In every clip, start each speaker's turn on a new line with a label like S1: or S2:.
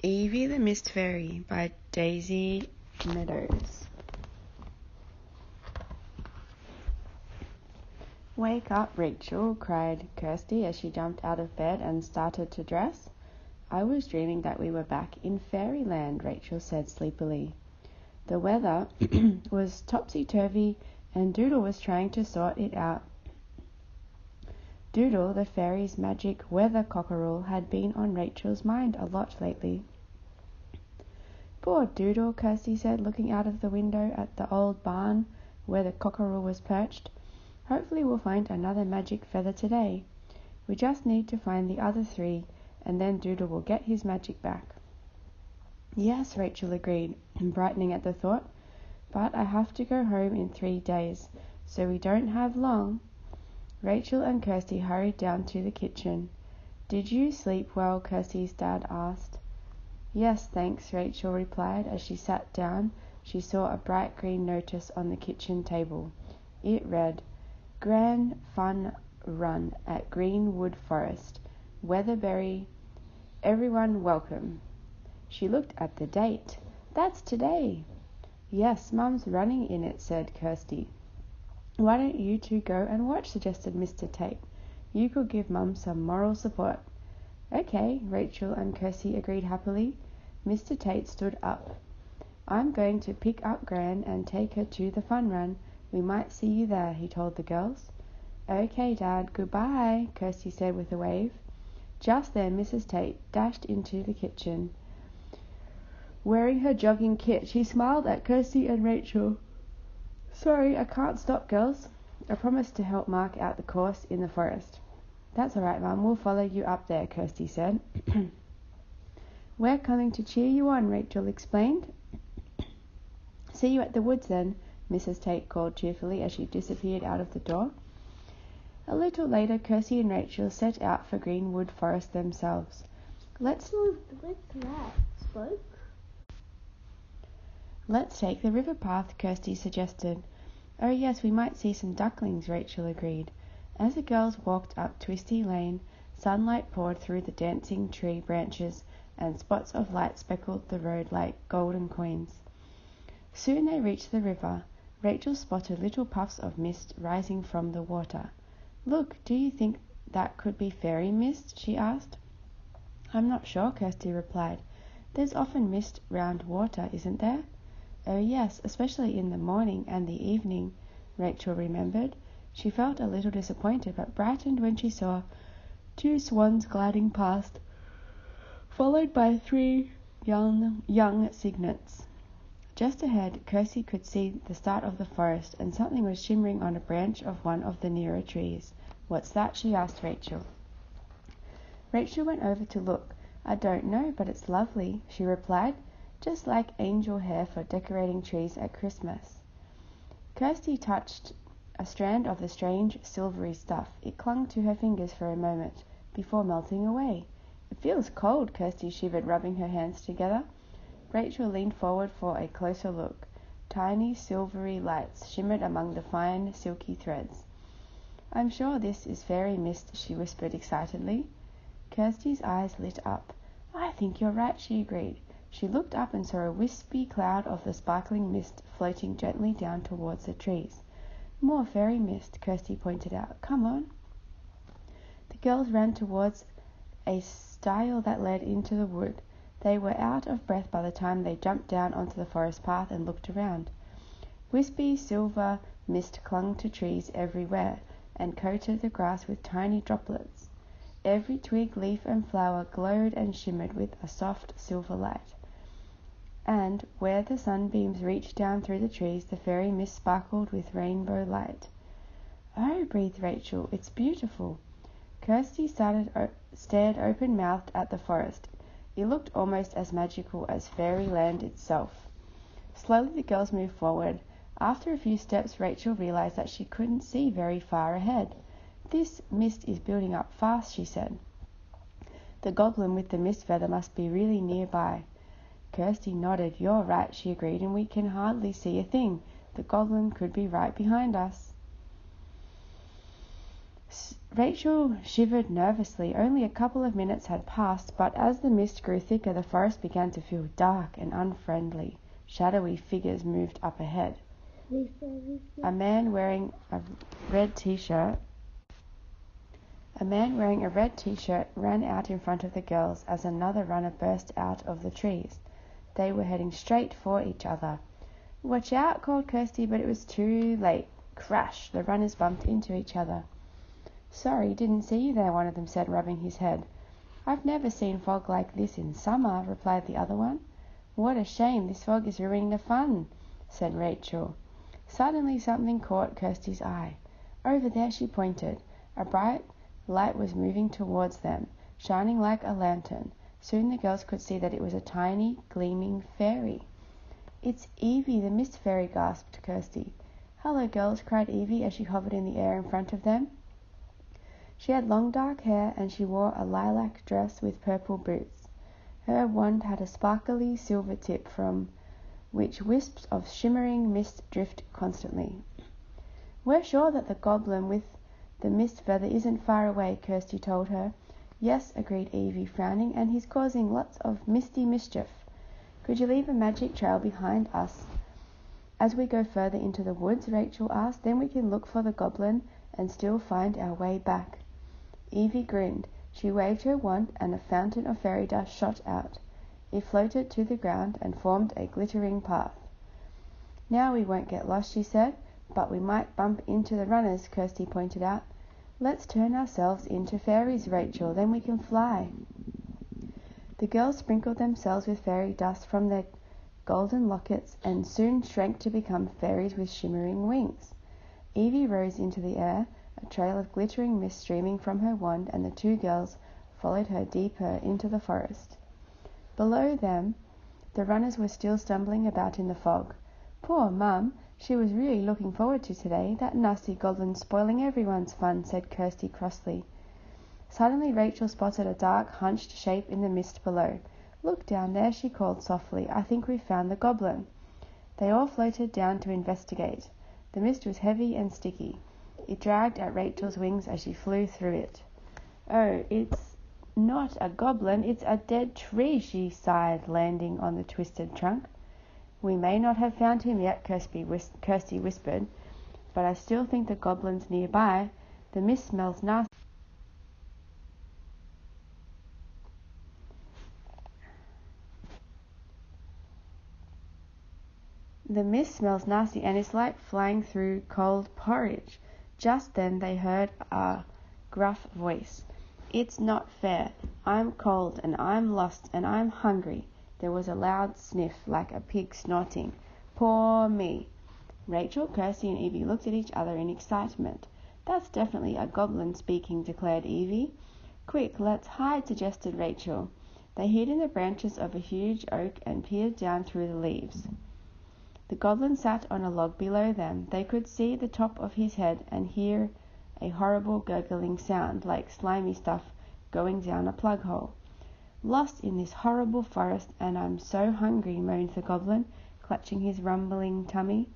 S1: Evie the Mist Fairy by Daisy Meadows. Wake up, Rachel, cried Kirsty as she jumped out of bed and started to dress. I was dreaming that we were back in fairyland, Rachel said sleepily. The weather was topsy-turvy and Doodle was trying to sort it out. Doodle, the fairy's magic weather cockerel, had been on Rachel's mind a lot lately. Poor Doodle, Kirsty said, looking out of the window at the old barn where the cockerel was perched. Hopefully we'll find another magic feather today. We just need to find the other 3, and then Doodle will get his magic back. Yes, Rachel agreed, brightening at the thought, but I have to go home in 3 days, so we don't have long. Rachel and Kirsty hurried down to the kitchen. Did you sleep well? Kirsty's dad asked. Yes, thanks, Rachel replied. As she sat down, she saw a bright green notice on the kitchen table. It read, Grand Fun Run at Greenwood Forest. Weatherbury. Everyone welcome. She looked at the date. That's today. Yes, Mum's running in it, said Kirsty. Why don't you 2 go and watch, suggested Mr. Tate. You could give Mum some moral support. Okay, Rachel and Kirsty agreed happily. Mr. Tate stood up. I'm going to pick up Gran and take her to the fun run. We might see you there, he told the girls. Okay, Dad, goodbye, Kirsty said with a wave. Just then Mrs. Tate dashed into the kitchen. Wearing her jogging kit, she smiled at Kirsty and Rachel. Sorry, I can't stop, girls. I promised to help mark out the course in the forest. That's all right, Mum. We'll follow you up there, Kirsty said. We're coming to cheer you on, Rachel explained. See you at the woods then, Mrs. Tate called cheerfully as she disappeared out of the door. A little later, Kirsty and Rachel set out for Greenwood Forest themselves. Let's take the river path, Kirsty suggested. Oh yes, we might see some ducklings, Rachel agreed. As the girls walked up Twisty Lane, sunlight poured through the dancing tree branches and spots of light speckled the road like golden coins. Soon they reached the river. Rachel spotted little puffs of mist rising from the water. Look, do you think that could be fairy mist? She asked. I'm not sure, Kirsty replied. There's often mist round water, isn't there? Oh yes, especially in the morning and the evening, Rachel remembered. She felt a little disappointed, but brightened when she saw 2 swans gliding past, followed by 3 young cygnets. Just ahead, Kirsty could see the start of the forest, and something was shimmering on a branch of one of the nearer trees. What's that? She asked Rachel. Rachel went over to look. I don't know, but it's lovely, she replied. Just like angel hair for decorating trees at Christmas. Kirsty touched a strand of the strange silvery stuff. It clung to her fingers for a moment before melting away. It feels cold, Kirsty shivered, rubbing her hands together. Rachel leaned forward for a closer look. Tiny silvery lights shimmered among the fine, silky threads. I'm sure this is fairy mist, she whispered excitedly. Kirsty's eyes lit up. I think you're right, she agreed. She looked up and saw a wispy cloud of the sparkling mist floating gently down towards the trees. More fairy mist, Kirsty pointed out. Come on. The girls ran towards a stile that led into the wood. They were out of breath by the time they jumped down onto the forest path and looked around. Wispy silver mist clung to trees everywhere and coated the grass with tiny droplets. Every twig, leaf, and flower glowed and shimmered with a soft silver light. And where the sunbeams reached down through the trees, the fairy mist sparkled with rainbow light. Oh, breathed Rachel, it's beautiful. Kirsty stared open-mouthed at the forest. It looked almost as magical as fairyland itself. Slowly the girls moved forward. After a few steps, Rachel realized that she couldn't see very far ahead. This mist is building up fast, she said. The goblin with the mist feather must be really nearby. Kirsty nodded. You're right, she agreed, and we can hardly see a thing. The goblin could be right behind us. Rachel shivered nervously. Only a couple of minutes had passed, but as the mist grew thicker, the forest began to feel dark and unfriendly. Shadowy figures moved up ahead. A man wearing a red t-shirt ran out in front of the girls as another runner burst out of the trees. They were heading straight for each other. "Watch out," called Kirsty, but it was too late. Crash! The runners bumped into each other. "Sorry, didn't see you there," one of them said, rubbing his head. "I've never seen fog like this in summer," replied the other one. "What a shame, this fog is ruining the fun," said Rachel. Suddenly something caught Kirsty's eye. Over there, she pointed. A bright light was moving towards them, shining like a lantern. Soon the girls could see that it was a tiny, gleaming fairy. "It's Evie, the mist fairy," gasped Kirsty. "Hello, girls," cried Evie as she hovered in the air in front of them. She had long dark hair and she wore a lilac dress with purple boots. Her wand had a sparkly silver tip from which wisps of shimmering mist drift constantly. "We're sure that the goblin with the mist feather isn't far away," Kirsty told her. "Yes," agreed Evie, frowning, "and he's causing lots of misty mischief. Could you leave a magic trail behind us as we go further into the woods?" Rachel asked. "Then we can look for the goblin and still find our way back." Evie grinned. She waved her wand and a fountain of fairy dust shot out. It floated to the ground and formed a glittering path. "Now we won't get lost," she said. "But we might bump into the runners," Kirsty pointed out. "Let's turn ourselves into fairies, Rachel, then we can fly." The girls sprinkled themselves with fairy dust from their golden lockets and soon shrank to become fairies with shimmering wings. Evie rose into the air, a trail of glittering mist streaming from her wand, and the two girls followed her deeper into the forest. Below them, the runners were still stumbling about in the fog. "Poor Mum, she was really looking forward to today. That nasty goblin's spoiling everyone's fun," said Kirsty crossly. Suddenly Rachel spotted a dark, hunched shape in the mist below. "Look down there," she called softly. "I think we've found the goblin." They all floated down to investigate. The mist was heavy and sticky. It dragged at Rachel's wings as she flew through it. "Oh, it's not a goblin, it's a dead tree," she sighed, landing on the twisted trunk. "We may not have found him yet," Kirsty whispered, "but I still think the goblin's nearby. The mist smells nasty. And it's like flying through cold porridge." Just then they heard a gruff voice. "It's not fair. I'm cold and I'm lost and I'm hungry." There was a loud sniff, like a pig snorting. "Poor me." Rachel, Kirsty and Evie looked at each other in excitement. "That's definitely a goblin speaking," declared Evie. "Quick, let's hide," suggested Rachel. They hid in the branches of a huge oak and peered down through the leaves. The goblin sat on a log below them. They could see the top of his head and hear a horrible gurgling sound, like slimy stuff going down a plug hole. "Lost in this horrible forest, and I'm so hungry," moaned the goblin, clutching his rumbling tummy.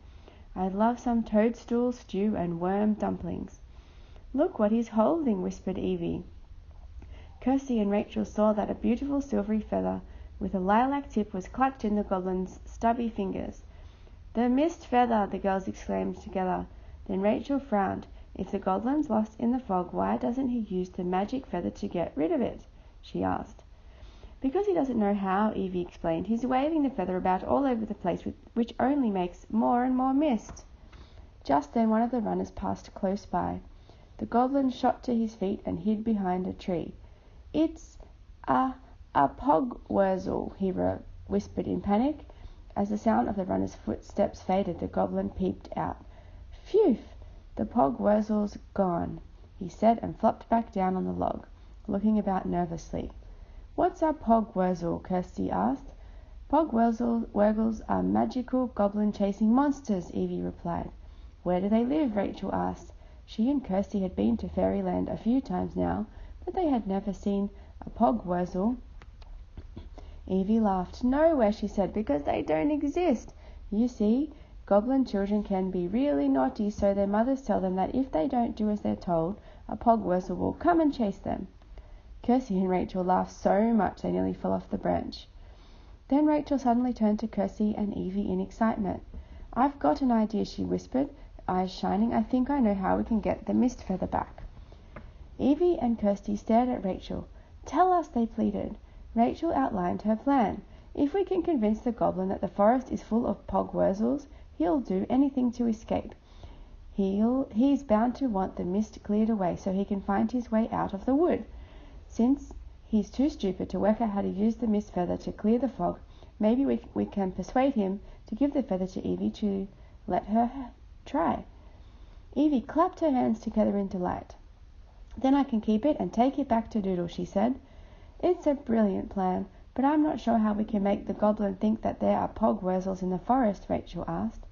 S1: "I'd love some toadstool stew and worm dumplings." "Look what he's holding," whispered Evie. Kirsty and Rachel saw that a beautiful silvery feather with a lilac tip was clutched in the goblin's stubby fingers. "The mist feather!" the girls exclaimed together. Then Rachel frowned. "If the goblin's lost in the fog, why doesn't he use the magic feather to get rid of it?" she asked. "Because he doesn't know how," Evie explained. "He's waving the feather about all over the place, which only makes more and more mist." Just then one of the runners passed close by. The goblin shot to his feet and hid behind a tree. "It's a pogwurzel," he whispered in panic. As the sound of the runner's footsteps faded, the goblin peeped out. "Phew! The pogwurzel's gone," he said, and flopped back down on the log, looking about nervously. "What's a pogwurzel?" Kirsty asked. "Pogwurgles are magical goblin-chasing monsters," Evie replied. "Where do they live?" Rachel asked. She and Kirsty had been to Fairyland a few times now, but they had never seen a pogwurzel. Evie laughed. "Nowhere," she said, "because they don't exist. You see, goblin children can be really naughty, so their mothers tell them that if they don't do as they're told, a Pogwurzel will come and chase them." Kirsty and Rachel laughed so much they nearly fell off the branch. Then Rachel suddenly turned to Kirsty and Evie in excitement. "I've got an idea," she whispered, eyes shining. "I think I know how we can get the mist feather back." Evie and Kirsty stared at Rachel. "Tell us," they pleaded. Rachel outlined her plan. "If we can convince the goblin that the forest is full of Pogwurzels, he'll do anything to escape. He's bound to want the mist cleared away so he can find his way out of the wood. Since he's too stupid to work out how to use the mist feather to clear the fog, maybe we can persuade him to give the feather to Evie to let her try." Evie clapped her hands together in delight. "Then I can keep it and take it back to Doodle," she said. "It's a brilliant plan, but I'm not sure how we can make the goblin think that there are Pogwurzels in the forest," Rachel asked.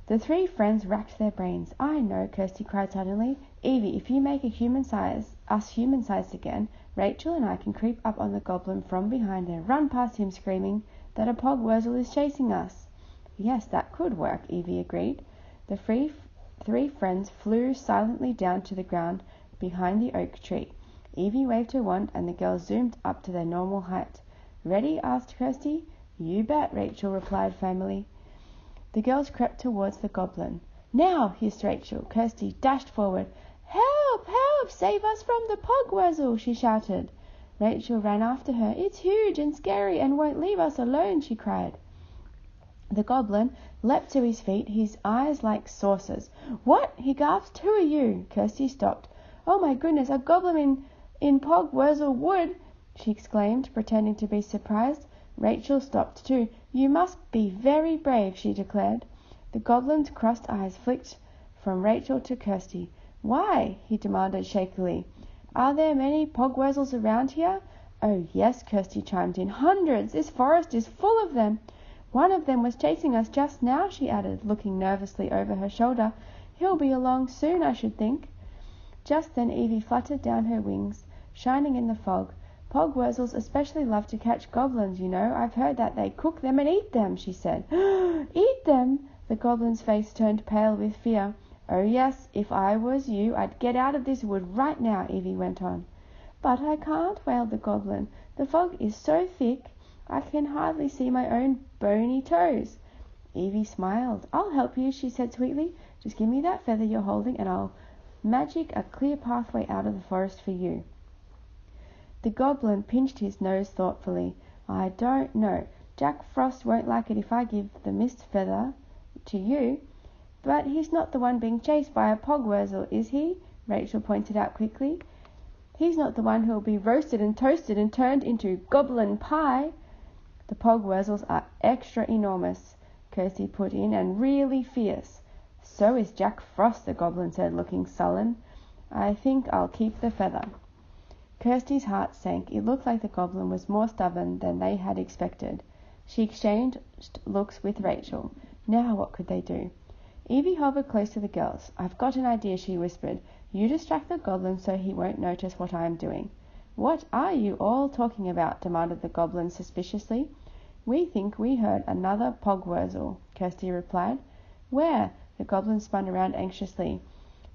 S1: The three friends racked their brains. "I know," Kirsty cried suddenly. "Evie, if you make us human-sized again, Rachel and I can creep up on the goblin from behind and run past him screaming that a Pogwurzel is chasing us." "Yes, that could work," Evie agreed. The three friends flew silently down to the ground behind the oak tree. Evie waved her wand and the girls zoomed up to their normal height. "Ready?" asked Kirsty. "You bet," Rachel replied firmly. The girls crept towards the goblin. "Now!" hissed Rachel. Kirsty dashed forward. "Help! Help! Save us from the Pogwurzel!" she shouted. Rachel ran after her. "It's huge and scary and won't leave us alone," she cried. The goblin leapt to his feet, his eyes like saucers. "What?" he gasped. "Who are you?" Kirsty stopped. "Oh my goodness, a goblin in Pogwurzel Wood!" she exclaimed, pretending to be surprised. Rachel stopped too. "You must be very brave," she declared. The goblin's crossed eyes flicked from Rachel to Kirsty. "Why?" he demanded shakily. "Are there many Pogwurzels around here?" "Oh yes," Kirsty chimed in. "Hundreds! This forest is full of them. One of them was chasing us just now," she added, looking nervously over her shoulder. "He'll be along soon, I should think." Just then Evie fluttered down her wings, shining in the fog. "Pogwurzels especially love to catch goblins, you know. I've heard that they cook them and eat them," she said. "Eat them?" The goblin's face turned pale with fear. "Oh yes, if I was you, I'd get out of this wood right now," Evie went on. "But I can't," wailed the goblin. "The fog is so thick I can hardly see my own bony toes." Evie smiled. "I'll help you," she said sweetly. "Just give me that feather you're holding and I'll magic a clear pathway out of the forest for you." The goblin pinched his nose thoughtfully. "I don't know. Jack Frost won't like it if I give the mist feather to you. But he's not the one being chased by a Pogwurzel, is he?" Rachel pointed out quickly. "He's not the one who'll be roasted and toasted and turned into goblin pie." "The Pogwurzels are extra enormous," Kirsty put in, "and really fierce." "So is Jack Frost," the goblin said, looking sullen. "I think I'll keep the feather." Kirsty's heart sank. It looked like the goblin was more stubborn than they had expected. She exchanged looks with Rachel. Now what could they do? Evie hovered close to the girls. "I've got an idea," she whispered. "You distract the goblin so he won't notice what I am doing." "What are you all talking about?" demanded the goblin suspiciously. "We think we heard another Pogwurzel," Kirsty replied. "Where?" The goblin spun around anxiously.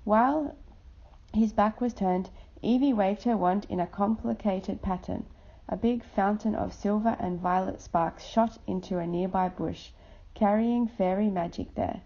S1: While his back was turned, Evie waved her wand in a complicated pattern. A big fountain of silver and violet sparks shot into a nearby bush, carrying fairy magic there.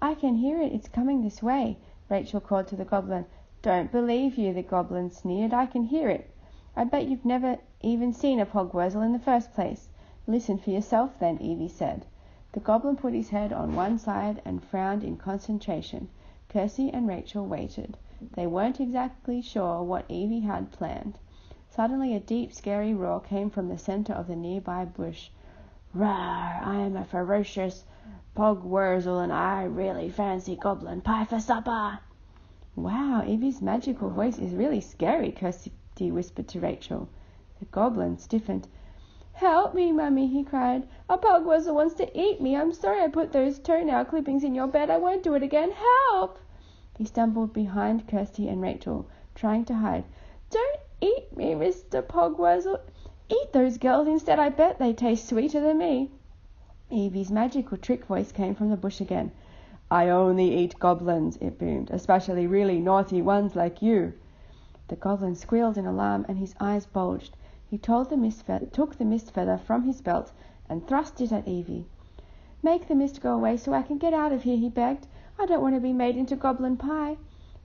S1: "I can hear it. It's coming this way," Rachel called to the goblin. "Don't believe you," the goblin sneered. "I can hear it. I bet you've never even seen a Pogwurzel in the first place." "Listen for yourself then," Evie said. The goblin put his head on one side and frowned in concentration. Kirsty and Rachel waited. They weren't exactly sure what Evie had planned. Suddenly a deep, scary roar came from the center of the nearby bush. "Roar! I am a ferocious Pogwurzel and I really fancy goblin pie for supper." "Wow, Evie's magical voice is really scary," Kirsty whispered to Rachel. The goblin stiffened. "Help me, Mummy," he cried. "A Pogwurzel wants to eat me. I'm sorry I put those toenail clippings in your bed. I won't do it again. Help!" He stumbled behind Kirsty and Rachel, trying to hide. "Don't eat me, Mr. Pogwurzel. Eat those girls instead. I bet they taste sweeter than me." Evie's magical trick voice came from the bush again. "I only eat goblins," it boomed, "especially really naughty ones like you." The goblin squealed in alarm and his eyes bulged. He took the mist feather from his belt and thrust it at Evie. "Make the mist go away so I can get out of here," he begged. "I don't want to be made into goblin pie."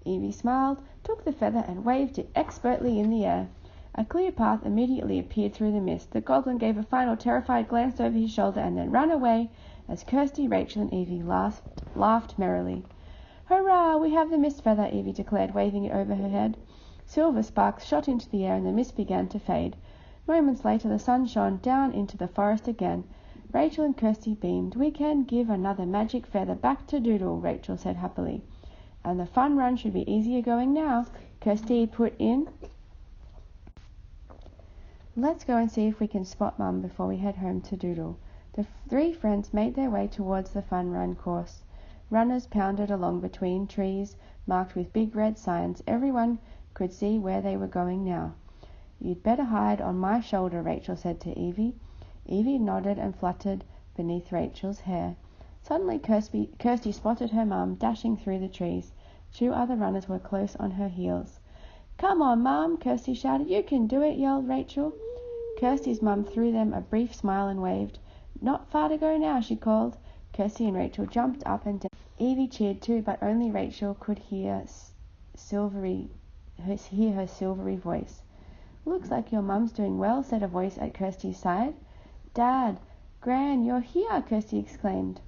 S1: Evie smiled, took the feather and waved it expertly in the air. A clear path immediately appeared through the mist. The goblin gave a final terrified glance over his shoulder and then ran away as Kirsty, Rachel and Evie laughed merrily. "Hurrah! We have the mist feather," Evie declared, waving it over her head. Silver sparks shot into the air and the mist began to fade. Moments later the sun shone down into the forest again. Rachel and Kirsty beamed. "We can give another magic feather back to Doodle," Rachel said happily. "And the fun run should be easier going now," Kirsty put in. "Let's go and see if we can spot Mum before we head home to Doodle." The three friends made their way towards the fun run course. Runners pounded along between trees marked with big red signs. Everyone could see where they were going now. "You'd better hide on my shoulder," Rachel said to Evie. Evie nodded and fluttered beneath Rachel's hair. Suddenly Kirsty spotted her mum dashing through the trees. Two other runners were close on her heels. "Come on, Mum," Kirsty shouted. "You can do it," yelled Rachel. Kirsty's mum threw them a brief smile and waved. "Not far to go now," she called. Kirsty and Rachel jumped up and down. Evie cheered too, but only Rachel could hear her silvery voice. "Looks like your mum's doing well," said a voice at Kirsty's side. "Dad, Gran, you're here!" Kirsty exclaimed.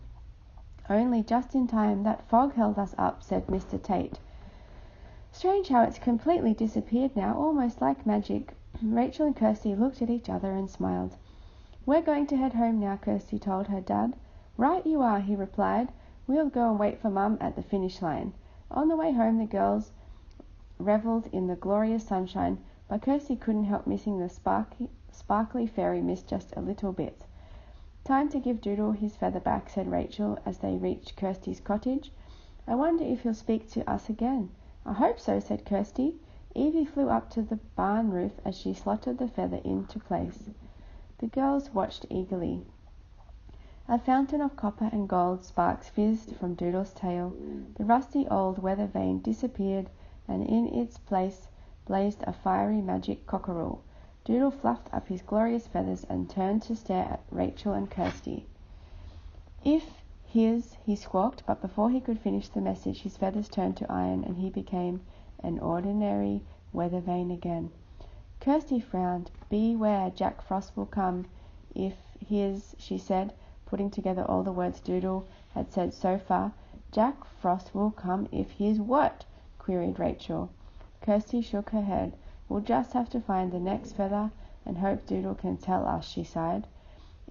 S1: "Only just in time. That fog held us up," said Mr. Tate. "Strange how it's completely disappeared now, almost like magic." Rachel and Kirsty looked at each other and smiled. "We're going to head home now," Kirsty told her dad. "Right you are," he replied. "We'll go and wait for Mum at the finish line." On the way home the girls revelled in the glorious sunshine, but Kirsty couldn't help missing the sparkly fairy mist just a little bit. "Time to give Doodle his feather back," said Rachel as they reached Kirsty's cottage. "I wonder if he'll speak to us again." "I hope so," said Kirsty. Evie flew up to the barn roof as she slotted the feather into place. The girls watched eagerly. A fountain of copper and gold sparks fizzed from Doodle's tail. The rusty old weather vane disappeared, and in its place blazed a fiery magic cockerel. Doodle fluffed up his glorious feathers and turned to stare at Rachel and Kirsty. "If his," he squawked, but before he could finish the message his feathers turned to iron and he became an ordinary weather vane again. Kirsty frowned. "Beware, Jack Frost will come if his," she said, putting together all the words Doodle had said so far. "Jack Frost will come if his what?" queried Rachel. Kirsty shook her head. "We'll just have to find the next feather and hope Doodle can tell us," she sighed.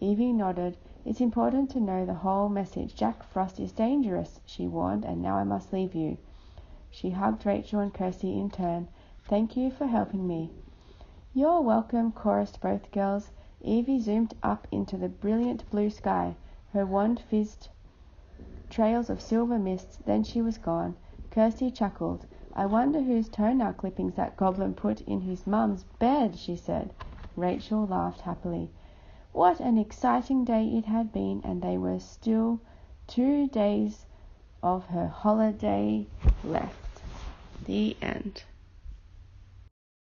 S1: Evie nodded. "It's important to know the whole message. Jack Frost is dangerous," she warned, "and now I must leave you." She hugged Rachel and Kirsty in turn. "Thank you for helping me." "You're welcome," chorused both girls. Evie zoomed up into the brilliant blue sky. Her wand fizzed trails of silver mist, then she was gone. Kirsty chuckled. "I wonder whose toenail clippings that goblin put in his mum's bed," she said. Rachel laughed happily. What an exciting day it had been, and there were still 2 days of her holiday left. The end.